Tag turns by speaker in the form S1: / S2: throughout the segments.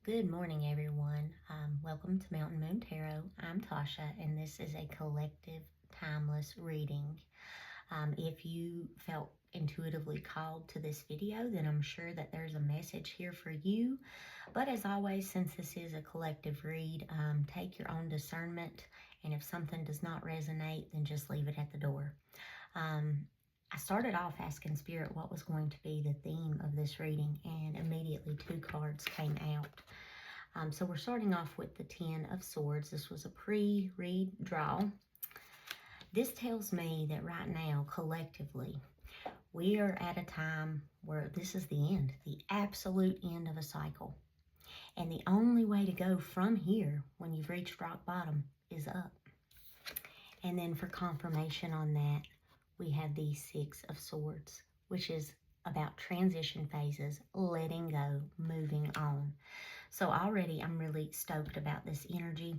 S1: Good morning, everyone. Welcome to Mountain Moon Tarot. I'm Tasha, and this is a collective, timeless reading. If you felt intuitively called to this video, then I'm sure that there's a message here for you. But as always, since this is a collective read, take your own discernment, and if something does not resonate, then just leave it at the door. I started off asking Spirit what was going to be the theme of this reading, and immediately two cards came out. So we're starting off with the Ten of Swords. This was a pre-read draw. This tells me that right now, collectively, we are at a time where this is the end, the absolute end of a cycle. And the only way to go from here, when you've reached rock bottom, is up. And then for confirmation on that, we have the Six of Swords, which is about transition phases, letting go, moving on. So already I'm really stoked about this energy.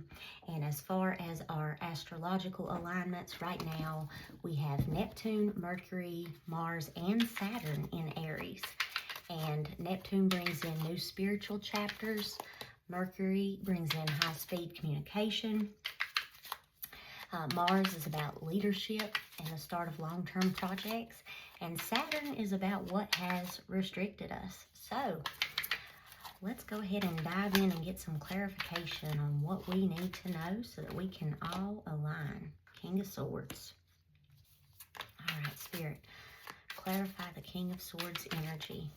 S1: And as far as our astrological alignments right now, we have Neptune, Mercury, Mars, and Saturn in Aries. And Neptune brings in new spiritual chapters. Mercury brings in high-speed communication. Mars is about leadership and the start of long-term projects. And Saturn is about what has restricted us. So let's go ahead and dive in and get some clarification on what we need to know so that we can all align. King of Swords. All right, Spirit, clarify the King of Swords energy.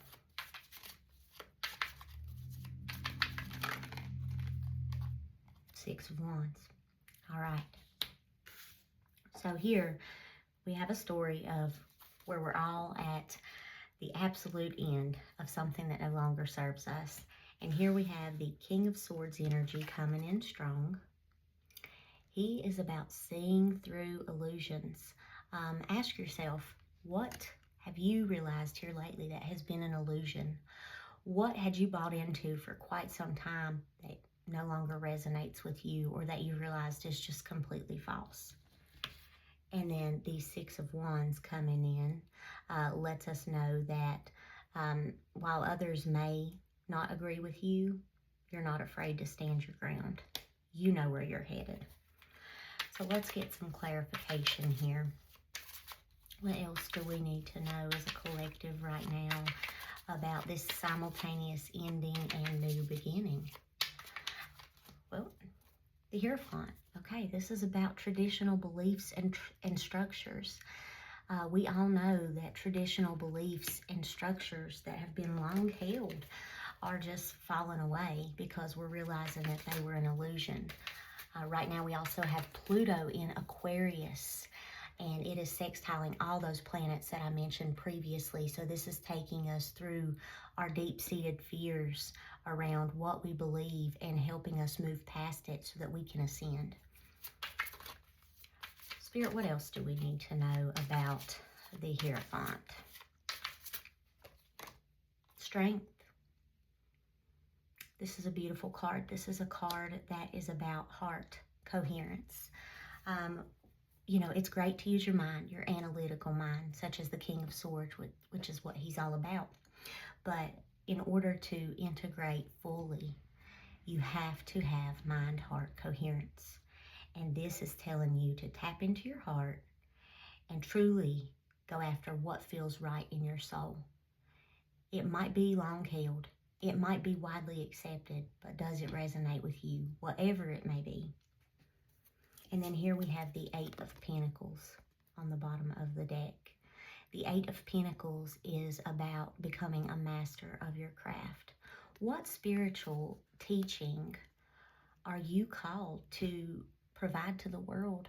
S1: Six of Wands. All right. So here we have a story of where we're all at the absolute end of something that no longer serves us. And here we have the King of Swords energy coming in strong. He is about seeing through illusions. Ask yourself, what have you realized here lately that has been an illusion? What had you bought into for quite some time that no longer resonates with you, or that you realized is just completely false? And then the Six of Wands coming in lets us know that while others may not agree with you, you're not afraid to stand your ground. You know where you're headed. So let's get some clarification here. What else do we need to know as a collective right now about this simultaneous ending and new beginning? Well, the Hierophant. Okay, this is about traditional beliefs and structures. We all know that traditional beliefs and structures that have been long held are just falling away because we're realizing that they were an illusion. Right now we also have Pluto in Aquarius, and it is sextiling all those planets that I mentioned previously. So this is taking us through our deep-seated fears around what we believe and helping us move past it so that we can ascend. Spirit, what else do we need to know about the Hierophant? Strength. This is a beautiful card. This is a card that is about heart coherence. You know, it's great to use your mind, your analytical mind, such as the King of Swords, which is what he's all about. But in order to integrate fully, you have to have mind-heart coherence. And this is telling you to tap into your heart and truly go after what feels right in your soul. It might be long held. It might be widely accepted, but does it resonate with you? Whatever it may be. And then here we have the Eight of Pentacles on the bottom of the deck. The Eight of Pentacles is about becoming a master of your craft. What spiritual teaching are you called to provide to the world?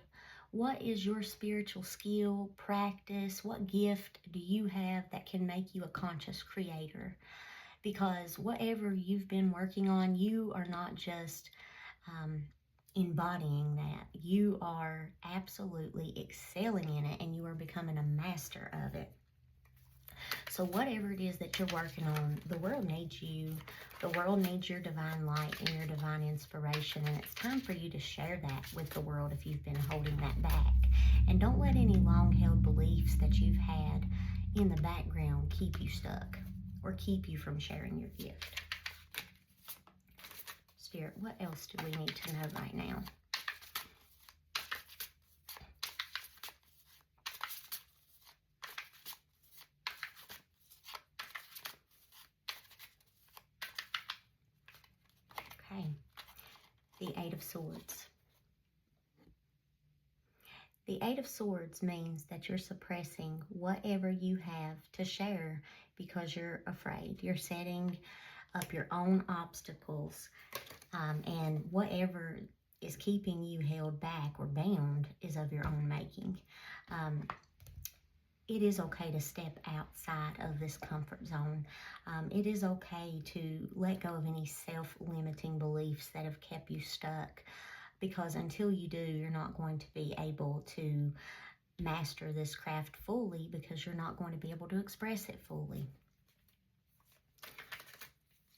S1: What is your spiritual skill, practice? What gift do you have that can make you a conscious creator? Because whatever you've been working on, you are not just embodying that. You are absolutely excelling in it, and you are becoming a master of it. So whatever it is that you're working on, the world needs you. The world needs your divine light and your divine inspiration. And it's time for you to share that with the world if you've been holding that back. And don't let any long-held beliefs that you've had in the background keep you stuck or keep you from sharing your gift. Spirit, what else do we need to know right now? Okay, the Eight of Swords. The Eight of Swords means that you're suppressing whatever you have to share because you're afraid. You're setting up your own obstacles, and whatever is keeping you held back or bound is of your own making. It is okay to step outside of this comfort zone. It is okay to let go of any self-limiting beliefs that have kept you stuck, because until you do, you're not going to be able to master this craft fully, because you're not going to be able to express it fully.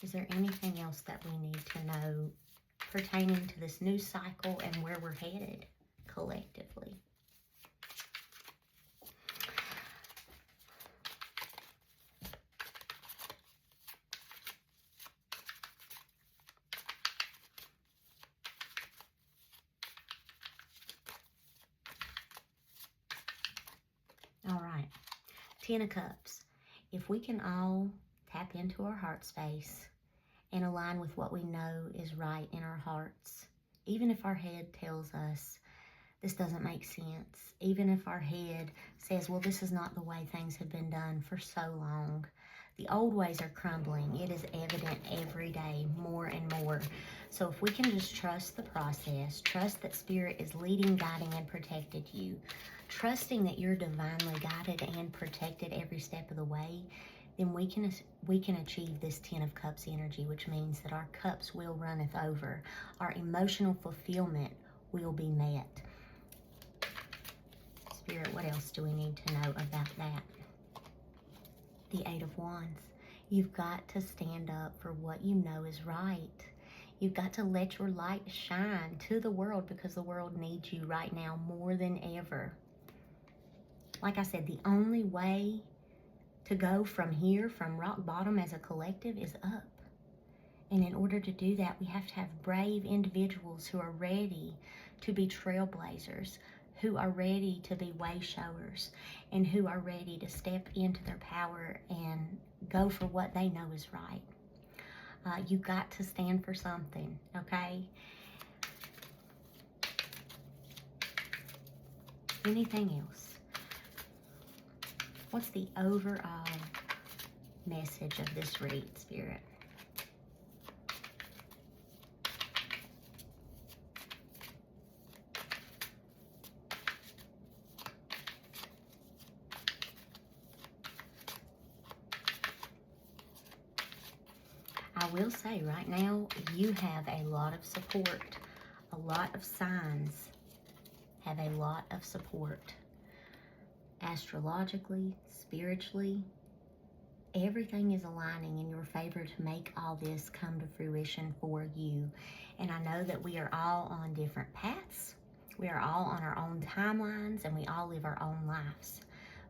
S1: Is there anything else that we need to know pertaining to this new cycle and where we're headed collectively? All right, Ten of Cups. If we can all tap into our heart space and align with what we know is right in our hearts, even if our head tells us this doesn't make sense, even if our head says, well, this is not the way things have been done for so long. The old ways are crumbling. It is evident every day, more and more. So if we can just trust the process, trust that Spirit is leading, guiding, and protected you, trusting that you're divinely guided and protected every step of the way, then we can achieve this Ten of Cups energy, which means that our cups will runneth over. Our emotional fulfillment will be met. Spirit, what else do we need to know about that? The Eight of Wands. You've got to stand up for what you know is right. You've got to let your light shine to the world, because the world needs you right now more than ever. Like I said, the only way to go from here, from rock bottom as a collective, is up. And in order to do that, we have to have brave individuals who are ready to be trailblazers, who are ready to be way showers, and who are ready to step into their power and go for what they know is right. You've got to stand for something, okay? Anything else? What's the overall message of this read, Spirit? I will say right now, you have a lot of support. A lot of signs have a lot of support. Astrologically, spiritually, everything is aligning in your favor to make all this come to fruition for you. And I know that we are all on different paths. We are all on our own timelines, and we all live our own lives.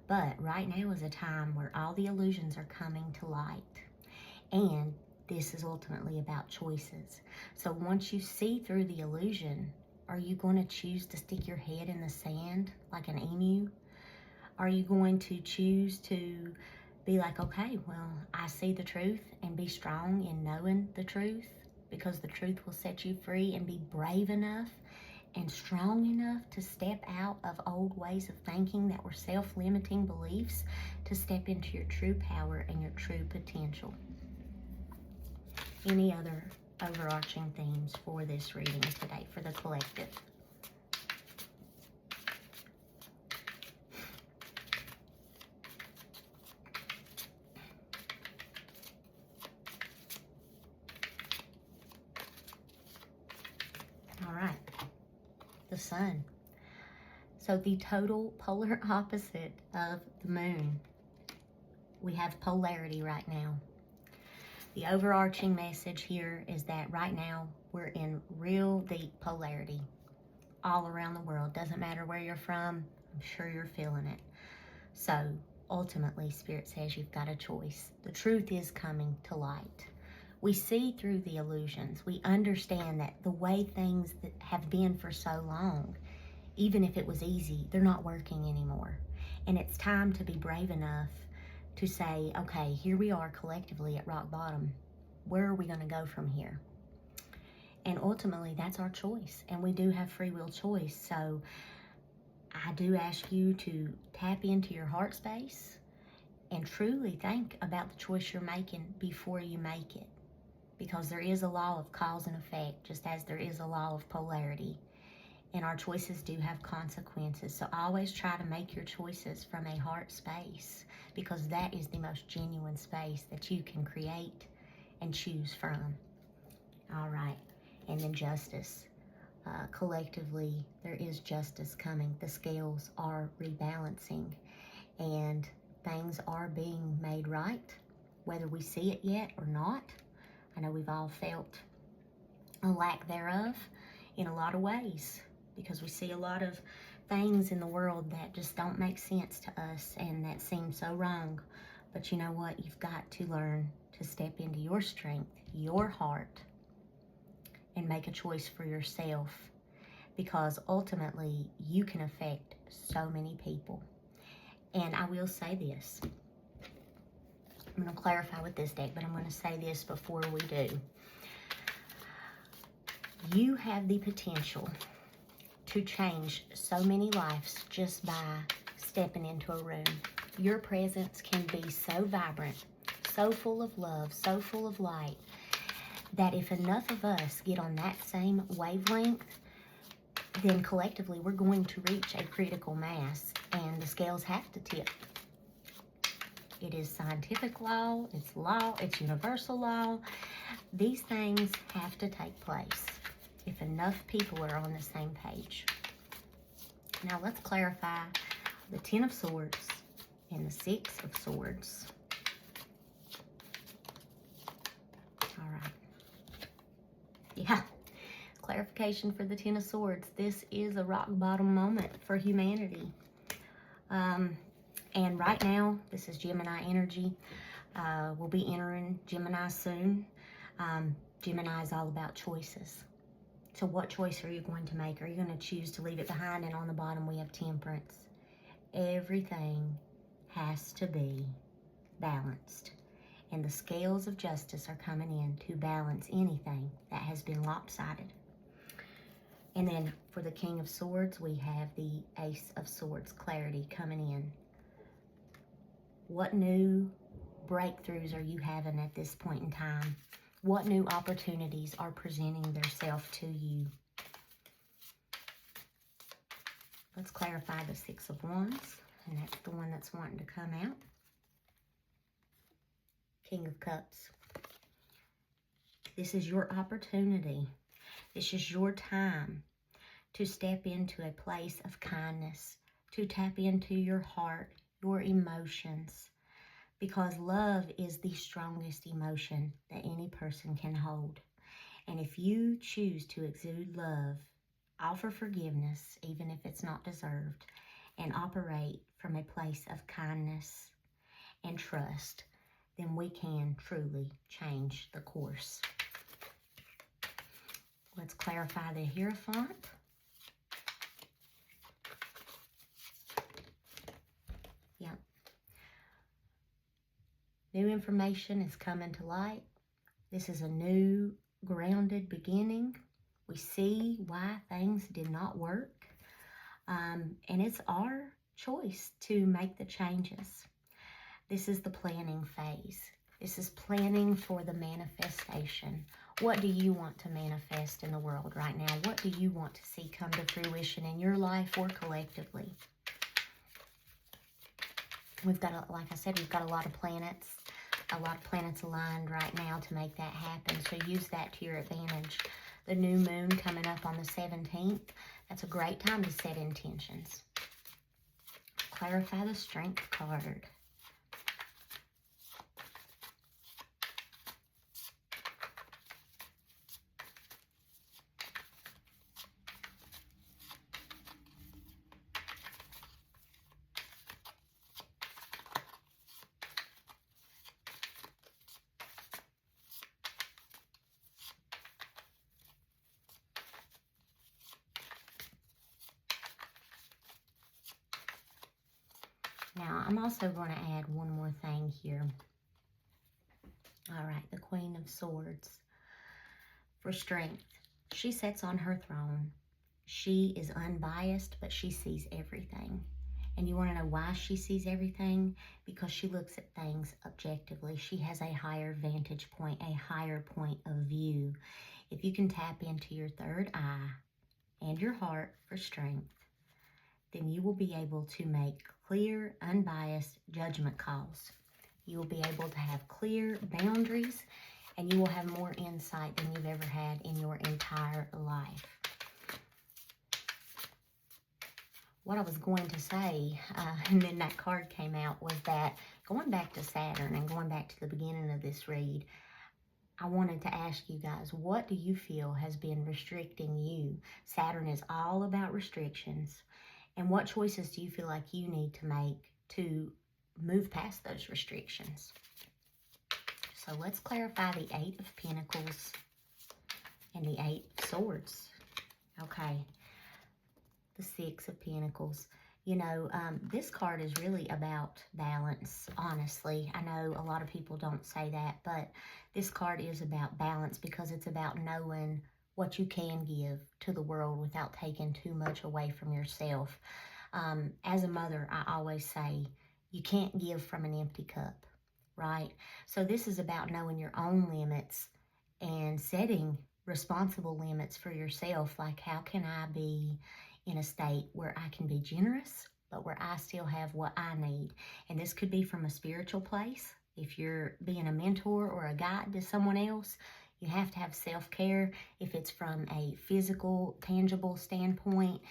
S1: But right now is a time where all the illusions are coming to light. And this is ultimately about choices. So once you see through the illusion, are you going to choose to stick your head in the sand like an emu? Are you going to choose to be like, okay, well, I see the truth, and be strong in knowing the truth, because the truth will set you free, and be brave enough and strong enough to step out of old ways of thinking that were self-limiting beliefs, to step into your true power and your true potential? Any other overarching themes for this reading today for the collective? All right, the Sun. So the total polar opposite of the Moon. We have polarity right now. The overarching message here is that right now we're in real deep polarity all around the world. Doesn't matter where you're from, I'm sure you're feeling it. So ultimately, Spirit says you've got a choice. The truth is coming to light. We see through the illusions. We understand that the way things that have been for so long, even if it was easy, they're not working anymore. And it's time to be brave enough to say, okay, here we are collectively at rock bottom. Where are we going to go from here? And ultimately, that's our choice. And we do have free will choice. So I do ask you to tap into your heart space and truly think about the choice you're making before you make it. Because there is a law of cause and effect, just as there is a law of polarity. And our choices do have consequences. So always try to make your choices from a heart space, because that is the most genuine space that you can create and choose from. All right. And then justice. Collectively, there is justice coming. The scales are rebalancing and things are being made right, whether we see it yet or not. I know we've all felt a lack thereof in a lot of ways, because we see a lot of things in the world that just don't make sense to us and that seem so wrong. But you know what? You've got to learn to step into your strength, your heart, and make a choice for yourself, because ultimately you can affect so many people. And I will say this. I'm going to clarify with this deck, but I'm going to say this before we do. You have the potential to change so many lives just by stepping into a room. Your presence can be so vibrant, so full of love, so full of light, that if enough of us get on that same wavelength, then collectively we're going to reach a critical mass and the scales have to tip. It is scientific law, it's universal law. These things have to take place if enough people are on the same page. Now let's clarify the Ten of Swords and the Six of Swords. All right. Yeah, clarification for the Ten of Swords. This is a rock bottom moment for humanity. And right now, this is Gemini energy. We'll be entering Gemini soon. Gemini is all about choices. So what choice are you going to make? Are you going to choose to leave it behind? And on the bottom, we have Temperance. Everything has to be balanced. And the scales of justice are coming in to balance anything that has been lopsided. And then for the King of Swords, we have the Ace of Swords, clarity coming in. What new breakthroughs are you having at this point in time? What new opportunities are presenting themselves to you? Let's clarify the Six of Wands, and that's the one that's wanting to come out. King of Cups. This is your opportunity. This is your time to step into a place of kindness, to tap into your heart, your emotions, because love is the strongest emotion that any person can hold. And if you choose to exude love, offer forgiveness, even if it's not deserved, and operate from a place of kindness and trust, then we can truly change the course. Let's clarify the Hierophant. Yep. New information is coming to light. This is a new grounded beginning. We see why things did not work. And it's our choice to make the changes. This is the planning phase. This is planning for the manifestation. What do you want to manifest in the world right now? What do you want to see come to fruition in your life or collectively? We've got, like I said, we've got a lot of planets aligned right now to make that happen. So use that to your advantage. The new moon coming up on the 17th, that's a great time to set intentions. Clarify the Strength card. Now, I'm also going to add one more thing here. All right, the Queen of Swords. For strength, she sits on her throne. She is unbiased, but she sees everything. And you want to know why she sees everything? Because she looks at things objectively. She has a higher vantage point, a higher point of view. If you can tap into your third eye and your heart for strength, then you will be able to make clear, unbiased judgment calls. You will be able to have clear boundaries, and you will have more insight than you've ever had in your entire life. What I was going to say, and then that card came out, was that going back to Saturn and going back to the beginning of this read, I wanted to ask you guys, what do you feel has been restricting you? Saturn is all about restrictions. And what choices do you feel like you need to make to move past those restrictions? So let's clarify the Eight of Pentacles and the Eight of Swords. Okay. The Six of Pentacles. You know, this card is really about balance, honestly. I know a lot of people don't say that, but this card is about balance because it's about knowing what you can give to the world without taking too much away from yourself. As a mother, I always say, you can't give from an empty cup, right? So this is about knowing your own limits and setting responsible limits for yourself. Like, how can I be in a state where I can be generous, but where I still have what I need? And this could be from a spiritual place. If you're being a mentor or a guide to someone else, you have to have self-care. If it's from a physical, tangible standpoint,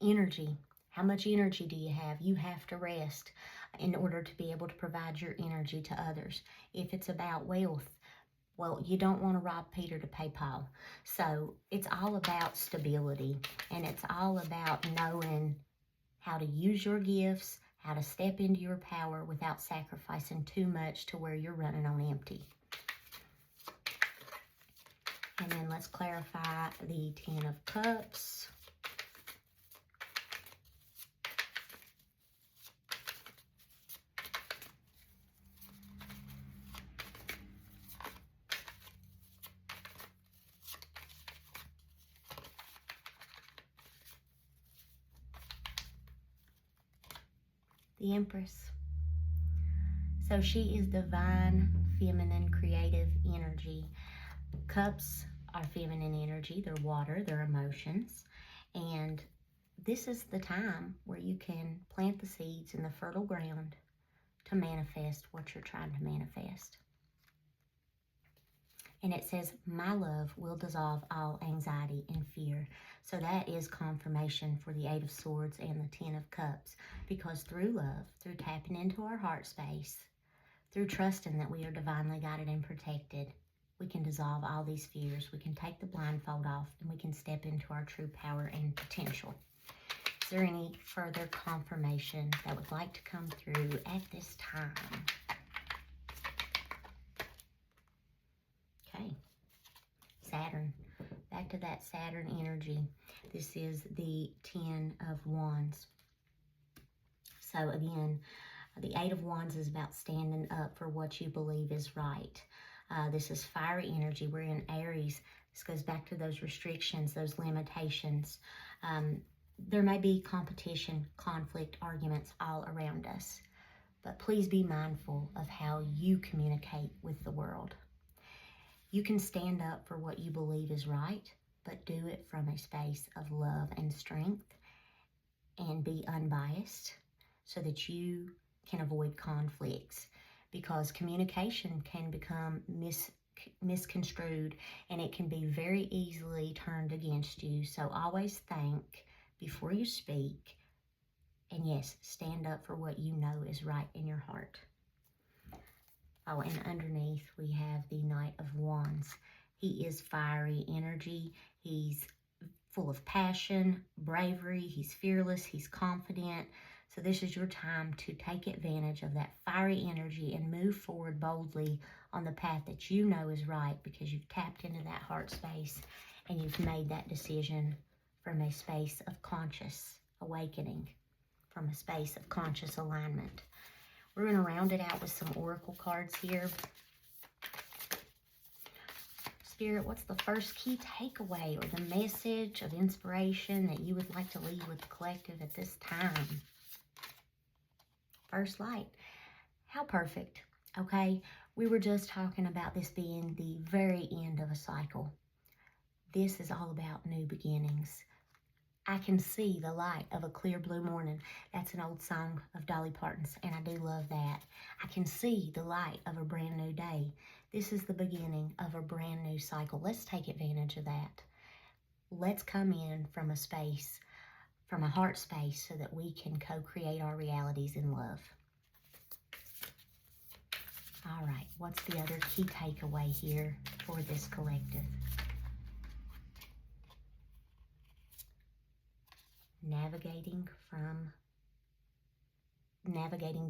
S1: energy. How much energy do you have? You have to rest in order to be able to provide your energy to others. If it's about wealth, well, you don't want to rob Peter to pay Paul. So it's all about stability, and it's all about knowing how to use your gifts, how to step into your power without sacrificing too much to where you're running on empty. And then let's clarify the Ten of Cups. The Empress. So she is divine, feminine, creative energy. Cups are feminine energy. They're water, they're emotions. And this is the time where you can plant the seeds in the fertile ground to manifest what you're trying to manifest. And it says, my love will dissolve all anxiety and fear. So that is confirmation for the Eight of Swords and the Ten of Cups. Because through love, through tapping into our heart space, through trusting that we are divinely guided and protected, we can dissolve all these fears. We can take the blindfold off, and we can step into our true power and potential. Is there any further confirmation that would like to come through at this time? Okay. Saturn. Back to that Saturn energy. This is the Ten of Wands. So again, the Eight of Wands is about standing up for what you believe is right. This is fiery energy. We're in Aries. This goes back to those restrictions, those limitations. There may be competition, conflict, arguments all around us. But please be mindful of how you communicate with the world. You can stand up for what you believe is right, but do it from a space of love and strength, and be unbiased so that you can avoid conflicts, because communication can become misconstrued, and it can be very easily turned against you. So always think before you speak, and yes, stand up for what you know is right in your heart. Oh, and underneath we have the Knight of Wands. He is fiery energy. He's full of passion, bravery. He's fearless. He's confident. So this is your time to take advantage of that fiery energy and move forward boldly on the path that you know is right, because you've tapped into that heart space and you've made that decision from a space of conscious awakening, from a space of conscious alignment. We're going to round it out with some oracle cards here. Spirit, what's the first key takeaway or the message of inspiration that you would like to leave with the collective at this time? First light. How perfect, okay? We were just talking about this being the very end of a cycle. This is all about new beginnings. I can see the light of a clear blue morning. That's an old song of Dolly Parton's, and I do love that. I can see the light of a brand new day. This is the beginning of a brand new cycle. Let's take advantage of that. Let's come in from a space, from a heart space, so that we can co-create our realities in love. All right, what's the other key takeaway here for this collective? Navigating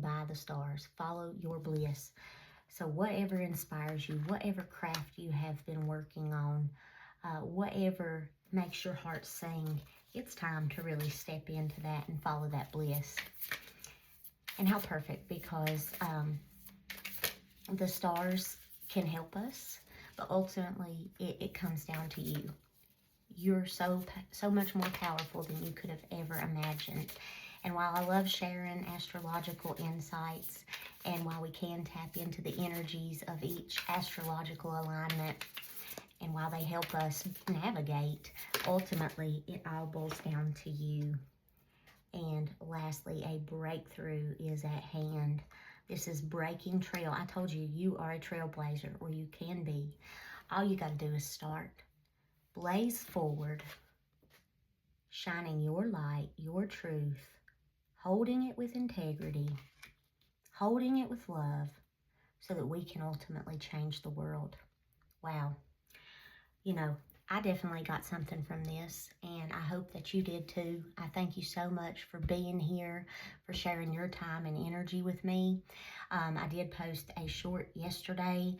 S1: by the stars. Follow your bliss. So whatever inspires you, whatever craft you have been working on, whatever makes your heart sing, it's time to really step into that and follow that bliss. And how perfect, because the stars can help us, but ultimately it comes down to you. You're so much more powerful than you could have ever imagined. And while I love sharing astrological insights, and while we can tap into the energies of each astrological alignment, and while they help us navigate, ultimately it all boils down to you. And lastly, a breakthrough is at hand. This is breaking trail. I told you, you are a trailblazer, or you can be. All you got to do is start. Blaze forward, shining your light, your truth, holding it with integrity, holding it with love, so that we can ultimately change the world. Wow. You know, I definitely got something from this, and I hope that you did too. I thank you so much for being here, for sharing your time and energy with me. I did post a short yesterday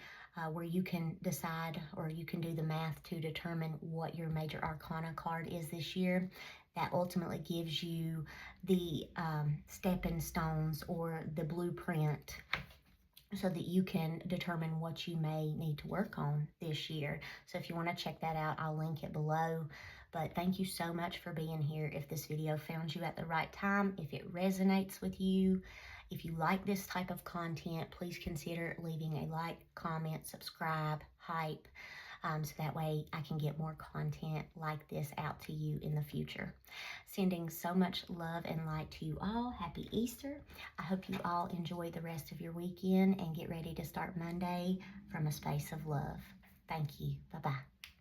S1: where you can decide, or you can do the math to determine what your major arcana card is this year. That ultimately gives you the stepping stones or the blueprint, so that you can determine what you may need to work on this year. So if you want to check that out, I'll link it below. But thank you so much for being here. If this video found you at the right time, if it resonates with you, if you like this type of content, please consider leaving a like, comment, subscribe, hype, so that way I can get more content like this out to you in the future. Sending so much love and light to you all. Happy Easter. I hope you all enjoy the rest of your weekend and get ready to start Monday from a space of love. Thank you. Bye-bye.